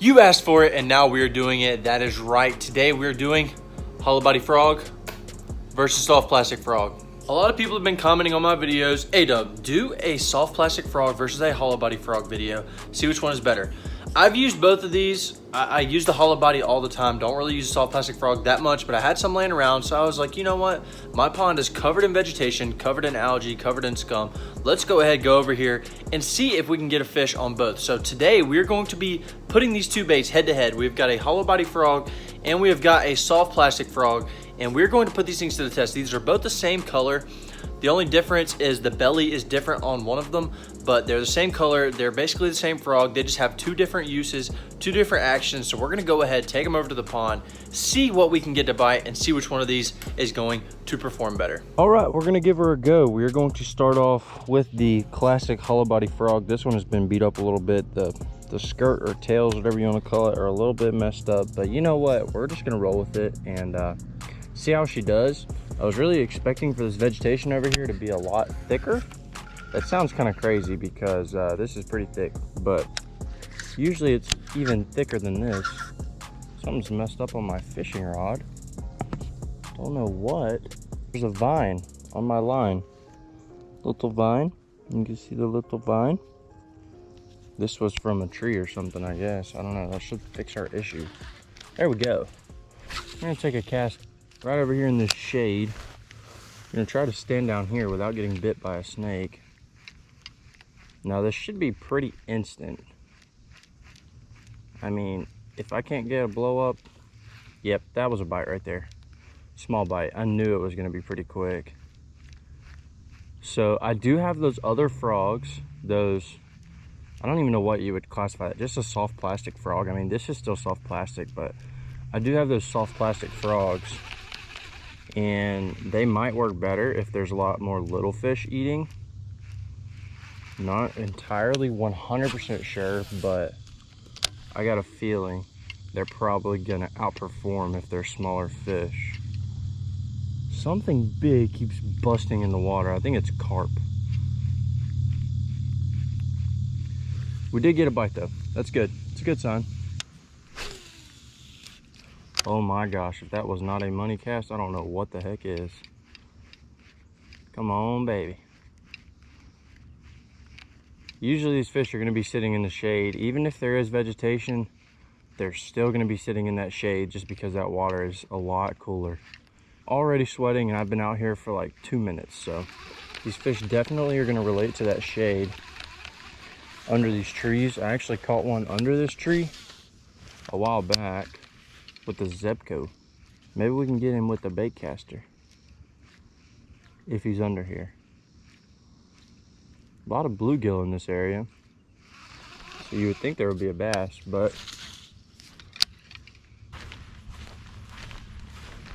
You asked for it and now we're doing it. That is right. Today we're doing hollow body frog versus soft plastic frog. A lot of people have been commenting on my videos, ADUB, do a soft plastic frog versus a hollow body frog video. See which one is better. I've used both of these. I use the hollow body all the time. Don't really use the soft plastic frog that much, but I had some laying around. So I was like, you know what? My pond is covered in vegetation, covered in algae, covered in scum. Let's go ahead, go over here and see if we can get a fish on both. So today we're going to be putting these two baits head to head. We've got a hollow body frog and we have got a soft plastic frog, and we're going to put these things to the test. These are both the same color. The only difference is the belly is different on one of them, but they're the same color. They're basically the same frog. They just have two different uses, two different actions. So we're gonna go ahead, take them over to the pond, see what we can get to bite, and see which one of these is going to perform better. All right, we're gonna give her a go. We're going to start off with the classic hollow body frog. This one has been beat up a little bit. The skirt or tails, whatever you wanna call it, are a little bit messed up, but you know what? We're just gonna roll with it and see how she does. I was really expecting for this vegetation over here to be a lot thicker. That sounds kind of crazy because this is pretty thick, but usually it's even thicker than this. Something's messed up on my fishing rod. Don't know what. There's a vine on my line. Little vine. You can see the little vine. This was from a tree or something, I guess. I don't know. That should fix our issue. There we go. I'm gonna take a cast right over here in this shade. I'm gonna try to stand down here without getting bit by a snake. Now this should be pretty instant. I mean, if I can't get a blow up, yep, that was a bite right there. Small bite. I knew it was gonna be pretty quick. So I do have those other frogs, those, I don't even know what you would classify that, just a soft plastic frog. I mean, this is still soft plastic, but I do have those soft plastic frogs, and they might work better if there's a lot more little fish eating. Not entirely 100% sure, but I got a feeling they're probably gonna outperform if they're smaller fish. Something big keeps busting in the water. I think it's carp. We did get a bite though. That's good. It's a good sign. Oh my gosh, if that was not a money cast, I don't know what the heck is. Come on, baby. Usually these fish are gonna be sitting in the shade. Even if there is vegetation, they're still gonna be sitting in that shade just because that water is a lot cooler. Already sweating, and I've been out here for like 2 minutes, so these fish definitely are gonna relate to that shade under these trees. I actually caught one under this tree a while back with the Zebco. Maybe we can get him with the bait caster if he's under here. A lot of bluegill in this area, so you would think there would be a bass, but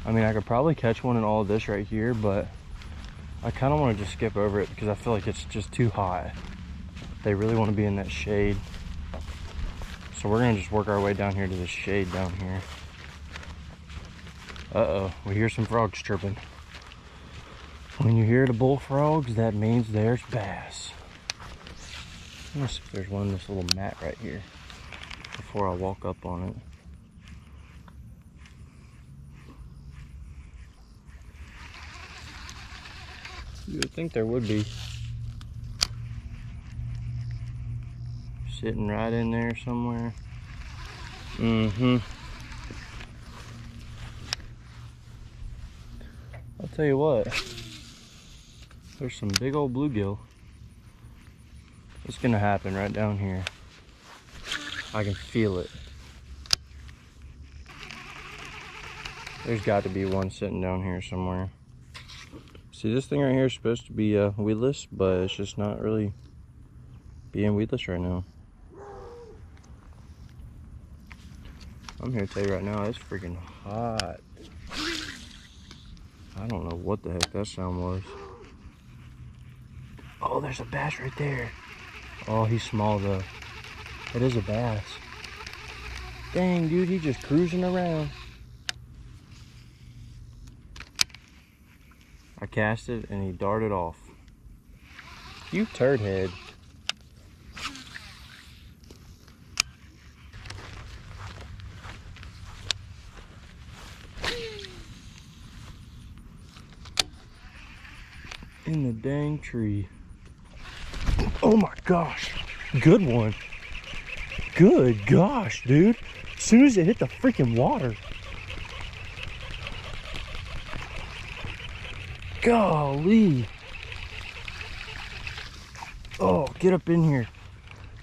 I mean, I could probably catch one in all of this right here, but I kind of want to just skip over it because I feel like it's just too hot. They really want to be in that shade, so we're gonna just work our way down here to the shade down here. Uh-oh, we hear some frogs chirping. When you hear the bullfrogs, that means there's bass. Let me see if there's one in this little mat right here before I walk up on it. You would think there would be. Sitting right in there somewhere. Mm-hmm. I'll tell you what, there's some big old bluegill. It's gonna happen right down here. I can feel it. There's got to be one sitting down here somewhere. See, this thing right here is supposed to be weedless, but it's just not really being weedless right now. I'm here to tell you right now, it's freaking hot. I don't know what the heck that sound was. Oh, there's a bass right there. Oh, he's small though. It is a bass. Dang, dude, he's just cruising around. I cast it and he darted off. You turd head. in the dang tree. Oh my gosh. Good one. Good gosh, dude. As soon as it hit the freaking water. Golly. Oh, get up in here.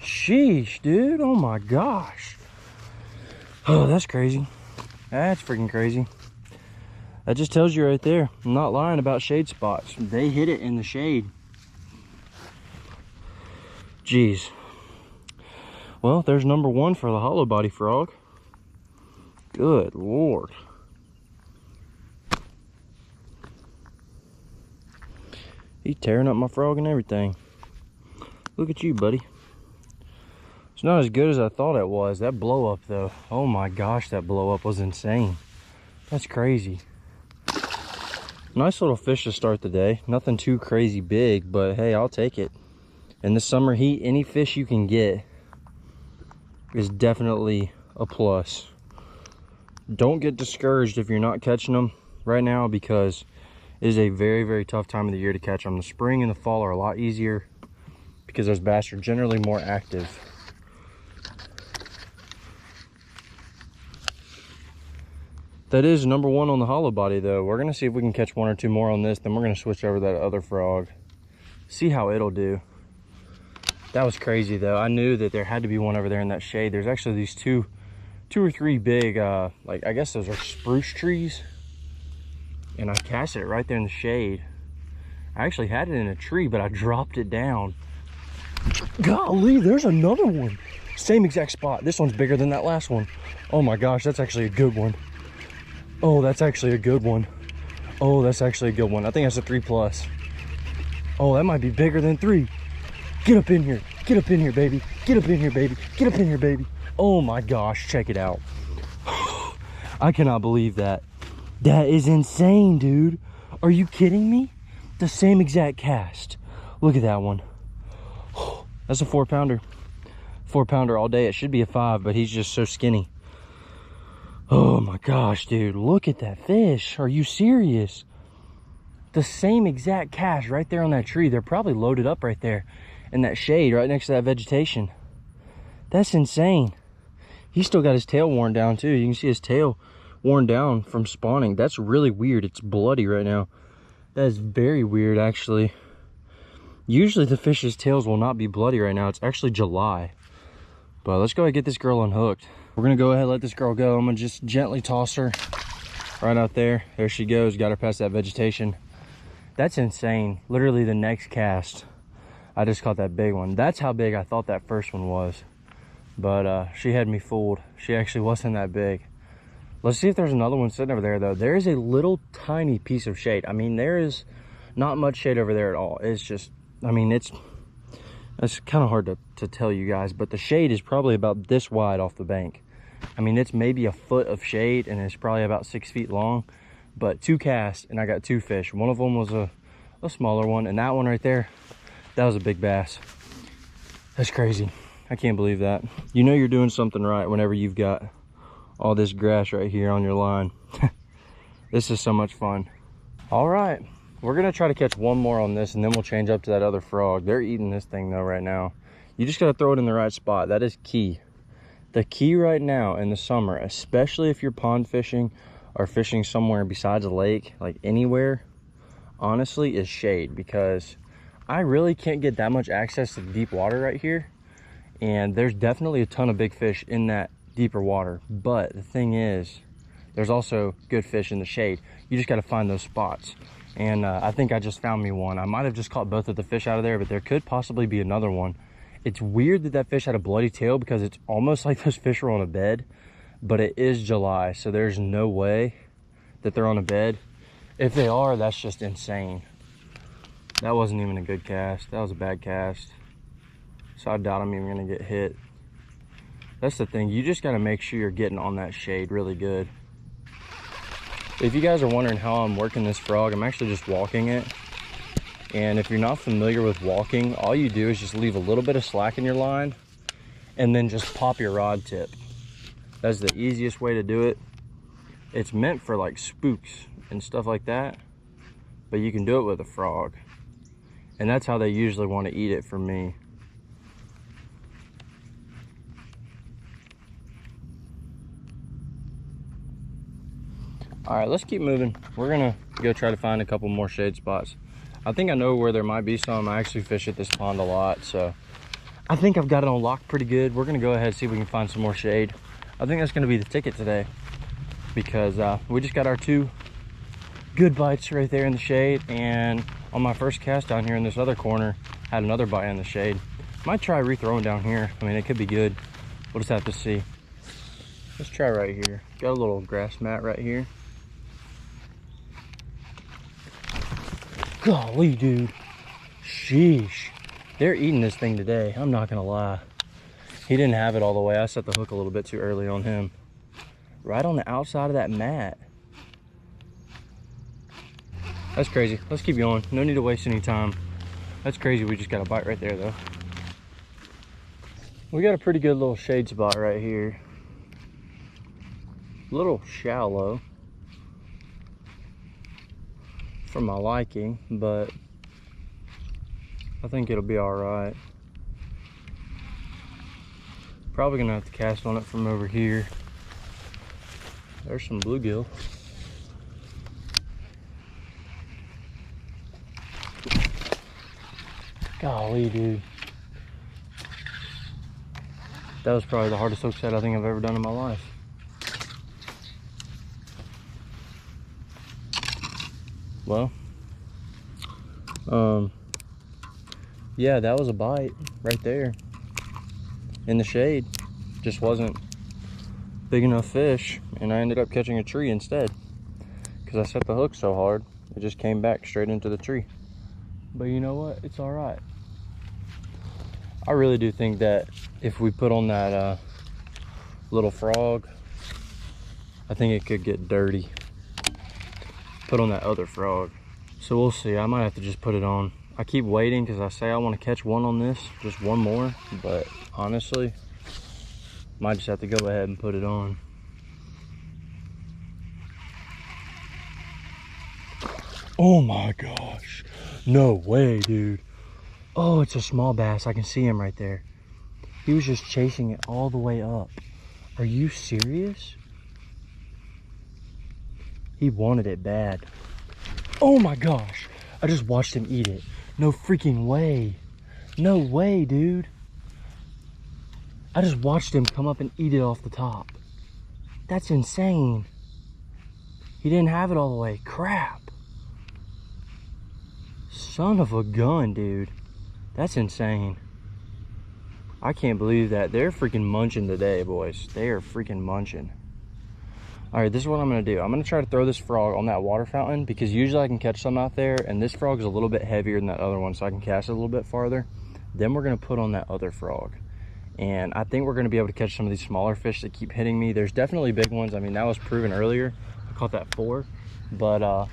Sheesh, dude. Oh my gosh. Oh, that's crazy. That's freaking crazy. That just tells you right there. I'm not lying about shade spots. They hit it in the shade. Jeez. Well, there's number one for the hollow body frog. Good Lord. He's tearing up my frog and everything. Look at you, buddy. It's not as good as I thought it was. That blow up though. Oh my gosh, that blow up was insane. That's crazy. Nice little fish to start the day. Nothing too crazy big, but hey, I'll take it. In the summer heat, any fish you can get is definitely a plus. Don't get discouraged if you're not catching them right now, because it is a very, very tough time of the year to catch them. The spring and the fall are a lot easier because those bass are generally more active. That is number one on the hollow body though. We're gonna see if we can catch one or two more on this, then we're gonna switch over to that other frog. See how it'll do. That was crazy though. I knew that there had to be one over there in that shade. There's actually these two or three big, like I guess those are spruce trees. And I cast it right there in the shade. I actually had it in a tree, but I dropped it down. Golly, there's another one. Same exact spot. This one's bigger than that last one. Oh my gosh, that's actually a good one. Oh, that's actually a good one. Oh, that's actually a good one. I think that's a 3+. Oh, that might be bigger than 3. Get up in here. Get up in here, baby. Get up in here, baby. Get up in here, baby. Oh my gosh, check it out. I cannot believe that. That is insane, dude. Are you kidding me? The same exact cast. Look at that one. That's a 4-pounder. 4-pounder all day. It should be a 5, but he's just so skinny. Oh my gosh, dude. Look at that fish. Are you serious? The same exact cast right there on that tree. They're probably loaded up right there in that shade right next to that vegetation. That's insane. He's still got his tail worn down too. You can see his tail worn down from spawning. That's really weird. It's bloody right now. That is very weird, actually. Usually the fish's tails will not be bloody right now. It's actually July. But let's go ahead and get this girl unhooked. We're gonna go ahead and let this girl go. I'm gonna just gently toss her right out there. There she goes. Got her past that vegetation. That's insane. Literally the next cast, I just caught that big one. That's how big I thought that first one was. But she had me fooled. She actually wasn't that big. Let's see if there's another one sitting over there though. There is a little tiny piece of shade. I mean, there is not much shade over there at all. It's just, I mean, it's kind of hard to tell you guys, but the shade is probably about this wide off the bank. I mean, it's maybe a foot of shade and it's probably about 6 feet long, but 2 casts and I got 2 fish. One of them was a smaller one, and that one right there, that was a big bass. That's crazy. I can't believe that. You know you're doing something right whenever you've got all this grass right here on your line. This is so much fun. All right, we're gonna try to catch one more on this and then we'll change up to that other frog. They're eating this thing though right now. You just gotta throw it in the right spot. That is key. The key right now in the summer, especially if you're pond fishing or fishing somewhere besides a lake, like anywhere, honestly, is shade, because I really can't get that much access to the deep water right here. And there's definitely a ton of big fish in that deeper water. But the thing is, there's also good fish in the shade. You just got to find those spots. And I think I just found me one. I might have just caught both of the fish out of there, but there could possibly be another one. It's weird that that fish had a bloody tail, because it's almost like those fish are on a bed, but it is July, so there's no way that they're on a bed. If they are, that's just insane. That wasn't even a good cast. That was a bad cast. So I doubt I'm even gonna get hit. That's the thing, you just gotta make sure you're getting on that shade really good. If you guys are wondering how I'm working this frog, I'm actually just walking it. And if you're not familiar with walking, all you do is just leave a little bit of slack in your line and then just pop your rod tip. That's the easiest way to do it. It's meant for like spooks and stuff like that, but you can do it with a frog. And that's how they usually want to eat it for me. All right, let's keep moving. We're gonna go try to find a couple more shade spots. I think I know where there might be some. I actually fish at this pond a lot, so I think I've got it on lock pretty good. We're gonna go ahead and see if we can find some more shade. I think that's gonna be the ticket today, because we just got our 2 good bites right there in the shade, and on my first cast down here in this other corner, had another bite in the shade. Might try rethrowing down here. I mean, it could be good. We'll just have to see. Let's try right here. Got a little grass mat right here. Golly, dude. Sheesh. They're eating this thing today. I'm not gonna lie. He didn't have it all the way. I set the hook a little bit too early on him. Right on the outside of that mat. That's crazy. Let's keep going. No need to waste any time. That's crazy. We just got a bite right there, though. We got a pretty good little shade spot right here. A little shallow for my liking, but I think it'll be all right. Probably gonna have to cast on it from over here. There's some bluegill. Golly, dude. That was probably the hardest hook set I think I've ever done in my life. Well, yeah, that was a bite right there in the shade. Just wasn't big enough fish, and I ended up catching a tree instead because I set the hook so hard it just came back straight into the tree. But you know what, it's all right. I really do think that if we put on that little frog, I think it could get dirty. Put on that other frog. So we'll see. I might have to just put it on. I keep waiting because I say I want to catch one on this, just one more, but honestly, might just have to go ahead and put it on. Oh my gosh. No way, dude. Oh, it's a small bass. I can see him right there. He was just chasing it all the way up. Are you serious? He wanted it bad. Oh my gosh. I just watched him eat it. No freaking way. No way, dude. I just watched him come up and eat it off the top. That's insane. He didn't have it all the way. Crap. Son of a gun, dude. That's insane. I can't believe that. They're freaking munching today, boys. They are freaking munching. All right, this is what I'm gonna do. I'm gonna try to throw this frog on that water fountain because usually I can catch some out there, and this frog is a little bit heavier than that other one, so I can cast it a little bit farther. Then we're gonna put on that other frog. And I think we're gonna be able to catch some of these smaller fish that keep hitting me. There's definitely big ones. I mean, that was proven earlier. I caught that 4, but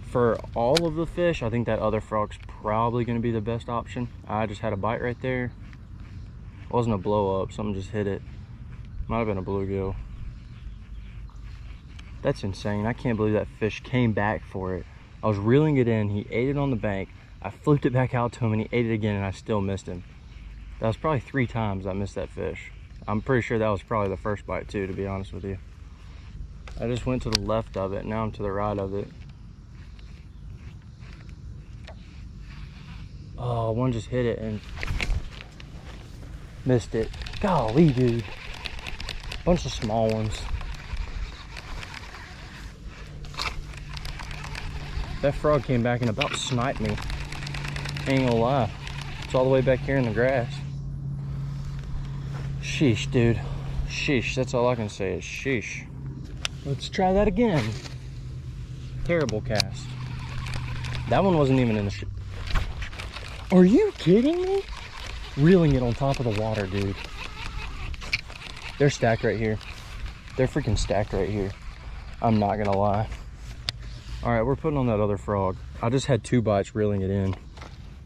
for all of the fish, I think that other frog's probably gonna be the best option. I just had a bite right there. It wasn't a blow up, something just hit it. Might have been a bluegill. That's insane. I can't believe that fish came back for it. I was reeling it in, he ate it on the bank. I flipped it back out to him and he ate it again, and I still missed him. That was probably 3 times I missed that fish. I'm pretty sure that was probably the first bite too, to be honest with you. I just went to the left of it, now I'm to the right of it. Oh, one just hit it and missed it. Golly, dude. Bunch of small ones. That frog came back and about sniped me. Ain't gonna lie. It's all the way back here in the grass. Sheesh, dude. Sheesh, that's all I can say is sheesh. Let's try that again. Terrible cast. That one wasn't even in the Are you kidding me? Reeling it on top of the water, dude. They're stacked right here. They're freaking stacked right here. I'm not gonna lie. All right, we're putting on that other frog. I just had 2 bites reeling it in.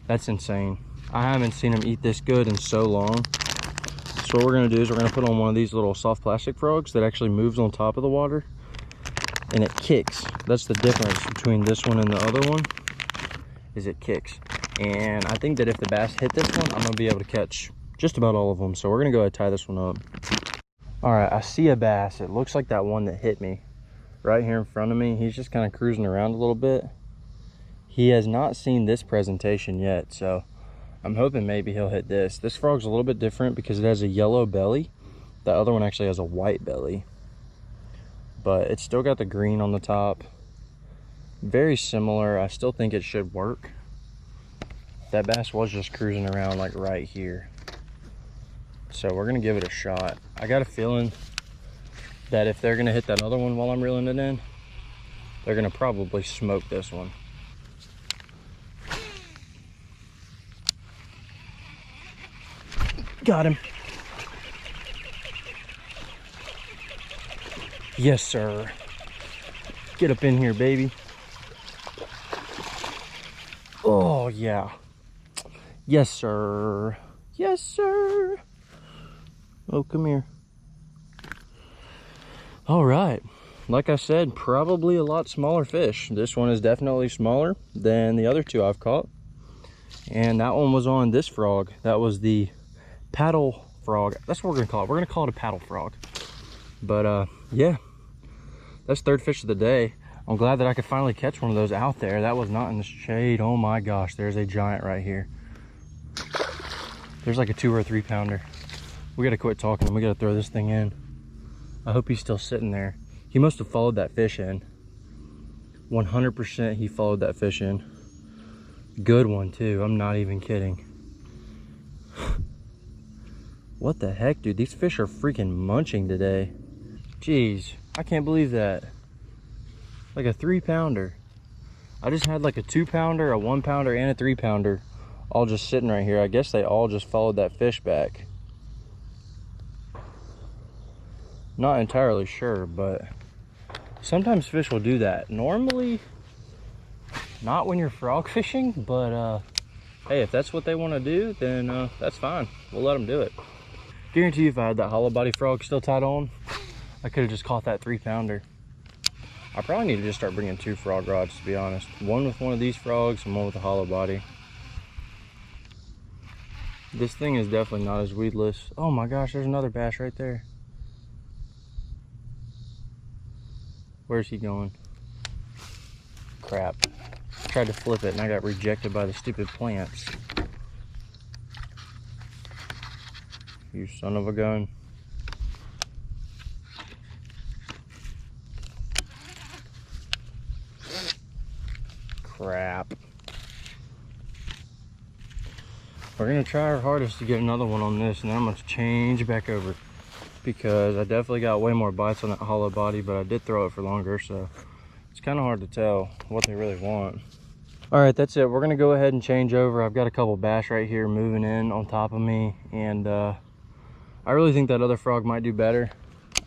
That's insane. I haven't seen him eat this good in so long. So what we're gonna do is we're gonna put on one of these little soft plastic frogs that actually moves on top of the water and it kicks. That's the difference between this one and the other one. is it kicks. And I think that if the bass hit this one, I'm gonna be able to catch just about all of them. So we're gonna go ahead and tie this one up. All right, I see a bass. It looks like that one that hit me right here in front of me. He's just kind of cruising around a little bit. He has not seen this presentation yet, so I'm hoping maybe he'll hit this. This frog's a little bit different because it has a yellow belly. The other one actually has a white belly, but it's still got the green on the top. Very similar. I still think it should work. That bass was just cruising around like right here. So we're gonna give it a shot. I got a feeling that if they're gonna hit that other one while I'm reeling it in, they're gonna probably smoke this one. Got him. Yes, sir. Get up in here, baby. Oh, yeah. Yes, sir. Yes, sir. Oh, come here. All right. Like I said, probably a lot smaller fish. This one is definitely smaller than the other two I've caught. And that one was on this frog. That was the paddle frog. That's what we're gonna call it. We're gonna call it a paddle frog. But yeah, that's third fish of the day. I'm glad that I could finally catch one of those out there. That was not in the shade. Oh my gosh, there's a giant right here. There's like a 2 or 3 pounder. We gotta quit talking and we gotta throw this thing in. I hope he's still sitting there. He must have followed that fish in. 100% he followed that fish in. Good one too, I'm not even kidding. What the heck, dude? These fish are freaking munching today. Jeez, I can't believe that. Like a 3 pounder. I just had like a 2 pounder, a 1 pounder, and a 3 pounder all just sitting right here. I guess they all just followed that fish back. Not entirely sure, but sometimes fish will do that. Normally, not when you're frog fishing, but hey, if that's what they want to do, then that's fine. We'll let them do it. Guarantee you if I had that hollow body frog still tied on, I could have just caught that 3 pounder. I probably need to just start bringing 2 frog rods, to be honest. One with one of these frogs and one with a hollow body. This thing is definitely not as weedless. Oh my gosh, there's another bass right there. Where's he going? Crap. Tried to flip it and I got rejected by the stupid plants. You son of a gun. Crap. We're gonna try our hardest to get another one on this, and then I'm gonna change back over because I definitely got way more bites on that hollow body, but I did throw it for longer, so it's kind of hard to tell what they really want. All right, that's it. We're gonna go ahead and change over. I've got a couple bass right here moving in on top of me, and I really think that other frog might do better.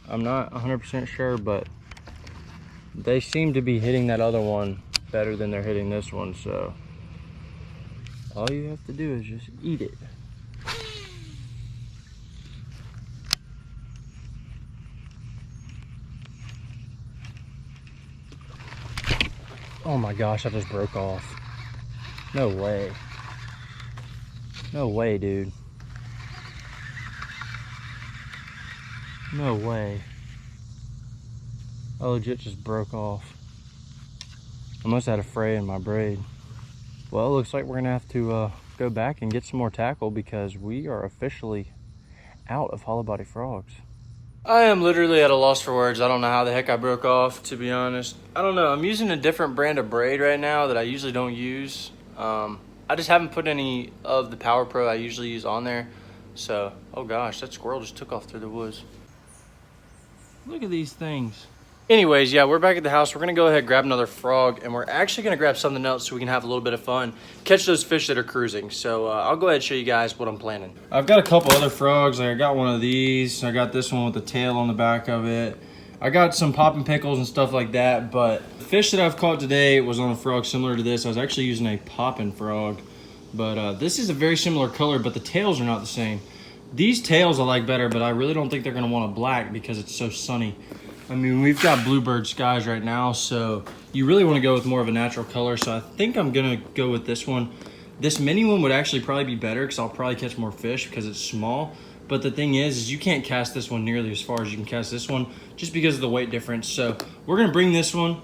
I'm not 100% sure, but they seem to be hitting that other one better than they're hitting this one, so all you have to do is just eat it. Oh my gosh, I just broke off. No way. No way, dude. No way. I legit just broke off. I must have had a fray in my braid. Well, it looks like we're gonna have to go back and get some more tackle because we are officially out of hollow body frogs. I am literally at a loss for words. I don't know how the heck I broke off, to be honest. I don't know. I'm using a different brand of braid right now that I usually don't use. I just haven't put any of the Power Pro I usually use on there. So, oh gosh, that squirrel just took off through the woods. Look at these things. Anyways, yeah, we're back at the house. We're gonna go ahead and grab another frog, and we're actually gonna grab something else so we can have a little bit of fun, catch those fish that are cruising. So I'll go ahead and show you guys what I'm planning. I've got a couple other frogs. I got one of these. I got this one with the tail on the back of it. I got some popping pickles and stuff like that, but the fish that I've caught today was on a frog similar to this. I was actually using a popping frog, but this is a very similar color, but the tails are not the same. These tails I like better, but I really don't think they're gonna want a black because it's so sunny. I mean, we've got bluebird skies right now, so you really want to go with more of a natural color. So I think I'm gonna go with this one. This mini one would actually probably be better because I'll probably catch more fish because it's small. But the thing is you can't cast this one nearly as far as you can cast this one just because of the weight difference. So we're gonna bring this one.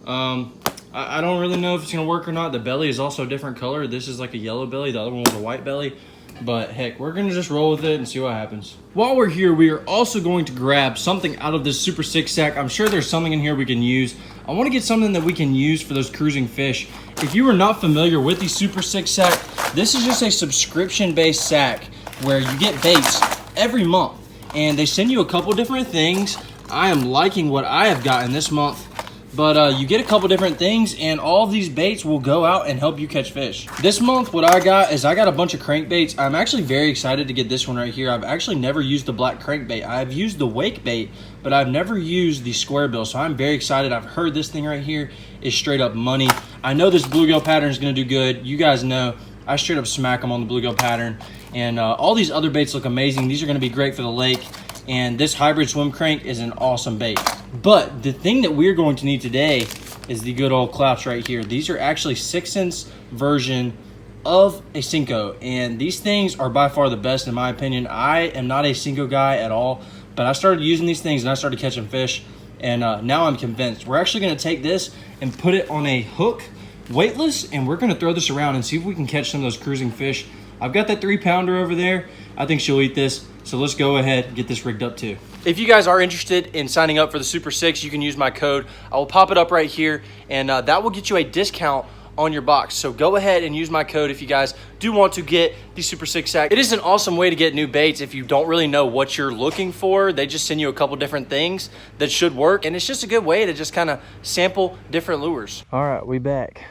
I don't really know if it's gonna work or not. The belly is also a different color. This is like a yellow belly. The other one was a white belly. But heck, we're gonna just roll with it and see what happens. While we're here, we are also going to grab something out of this Super 6 sack. I'm sure there's something in here we can use. I wanna get something that we can use for those cruising fish. If you are not familiar with the Super 6 sack, this is just a subscription-based sack where you get baits every month. And they send you a couple different things. I am liking what I have gotten this month. But you get a couple different things and all of these baits will go out and help you catch fish. This month, what I got is I got a bunch of crankbaits. I'm actually very excited to get this one right here. I've actually never used the black crankbait. I've used the wake bait, but I've never used the square bill. So I'm very excited. I've heard this thing right here is straight up money. I know this bluegill pattern is gonna do good. You guys know I straight up smack them on the bluegill pattern. And all these other baits look amazing. These are gonna be great for the lake. And this hybrid swim crank is an awesome bait. But the thing that we're going to need today is the good old clouts right here. These are actually 6-cents version of a senko, and these things are by far the best in my opinion. I am not a senko guy at all, but I started using these things and I started catching fish, and now I'm convinced. We're actually gonna take this and put it on a hook, weightless, and we're gonna throw this around and see if we can catch some of those cruising fish. I've got that 3-pounder over there. I think she'll eat this. So let's go ahead and get this rigged up too. If you guys are interested in signing up for the Super 6, you can use my code. I will pop it up right here, and that will get you a discount on your box. So go ahead and use my code if you guys do want to get the Super 6 sack. It is an awesome way to get new baits if you don't really know what you're looking for. They just send you a couple different things that should work, and it's just a good way to just kind of sample different lures. All right, we back.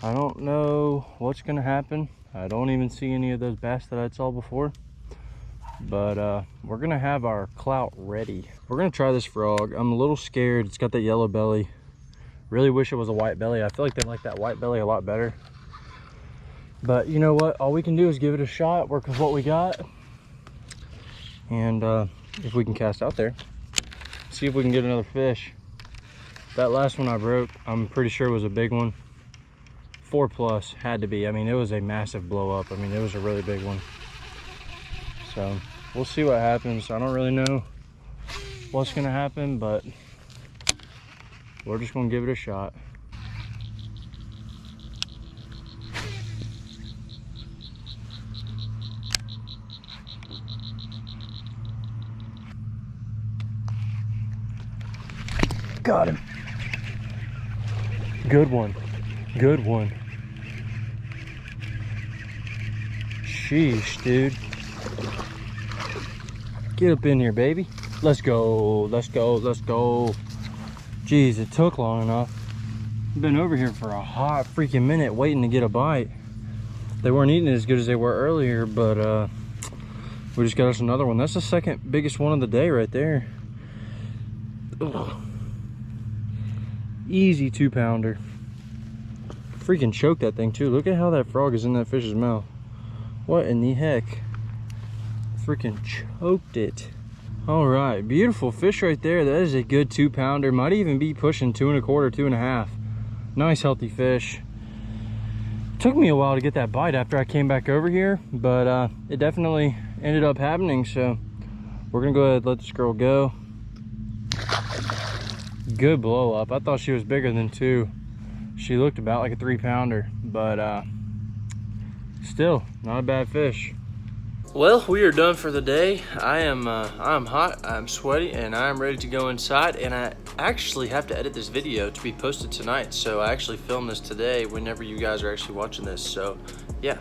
I don't know what's gonna happen. I don't even see any of those bass that I saw before, but we're gonna have our clout ready. We're gonna try this frog. I'm a little scared. It's got that yellow belly. Really wish it was a white belly. I feel like they like that white belly a lot better. But you know what? All we can do is give it a shot, work with what we got, and if we can cast out there, see if we can get another fish. That last one I broke, I'm pretty sure it was a big one. 4+ had to be. I mean, it was a massive blow up. I mean, it was a really big one. So we'll see what happens. I don't really know what's gonna happen, but we're just gonna give it a shot. Got him. Good one. Good one. Sheesh, dude. Get up in here, baby. Let's go. Let's go. Let's go. Jeez, it took long enough. I've been over here for a hot freaking minute waiting to get a bite. They weren't eating as good as they were earlier, but we just got us another one. That's the second biggest one of the day right there. Ugh. Easy 2-pounder. Freaking choked that thing too. Look at how that frog is in that fish's mouth. What in the heck? Freaking choked it. All right, beautiful fish right there. That is a good 2-pounder. Might even be pushing 2 1/4, 2 1/2. Nice healthy fish. Took me a while to get that bite after I came back over here, but it definitely ended up happening. So we're gonna go ahead and let this girl go. Good blow up. I thought she was bigger than 2. She looked about like a 3-pounder, but still not a bad fish. Well, we are done for the day. I'm hot, I'm sweaty, and I'm ready to go inside. And I actually have to edit this video to be posted tonight. So I actually filmed this today whenever you guys are actually watching this. So yeah.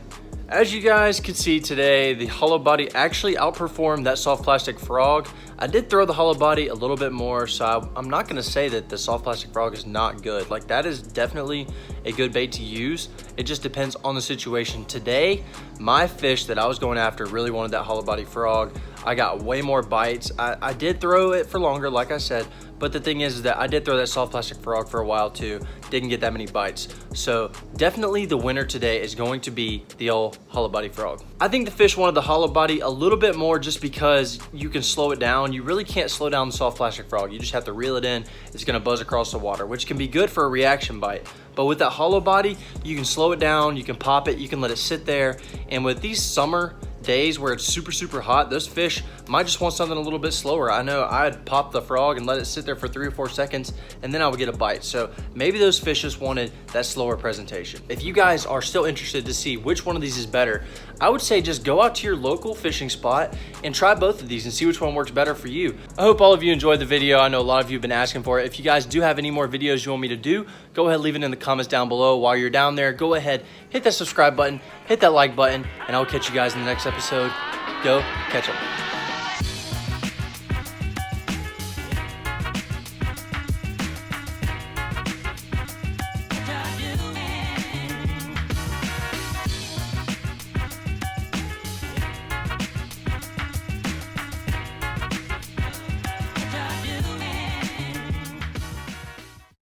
As you guys can see today, the hollow body actually outperformed that soft plastic frog. I did throw the hollow body a little bit more, so I'm not gonna say that the soft plastic frog is not good. Like, that is definitely a good bait to use. It just depends on the situation. Today, my fish that I was going after really wanted that hollow body frog. I got way more bites. I did throw it for longer, like I said, but the thing is that I did throw that soft plastic frog for a while too. Didn't get that many bites. So definitely the winner today is going to be the old hollow body frog. I think the fish wanted the hollow body a little bit more just because you can slow it down. You really can't slow down the soft plastic frog. You just have to reel it in. It's gonna buzz across the water, which can be good for a reaction bite. But with that hollow body, you can slow it down, you can pop it, you can let it sit there. And with these summer days where it's super hot, those fish might just want something a little bit slower. I know I'd pop the frog and let it sit there for 3 or 4 seconds, and then I would get a bite. So maybe those fish just wanted that slower presentation. If you guys are still interested to see which one of these is better, I would say just go out to your local fishing spot and try both of these and see which one works better for you. I hope all of you enjoyed the video. I know a lot of you have been asking for it. If you guys do have any more videos you want me to do, go ahead, leave it in the comments down below. While you're down there, go ahead, hit that subscribe button, hit that like button, and I'll catch you guys in the next episode. Go catch them.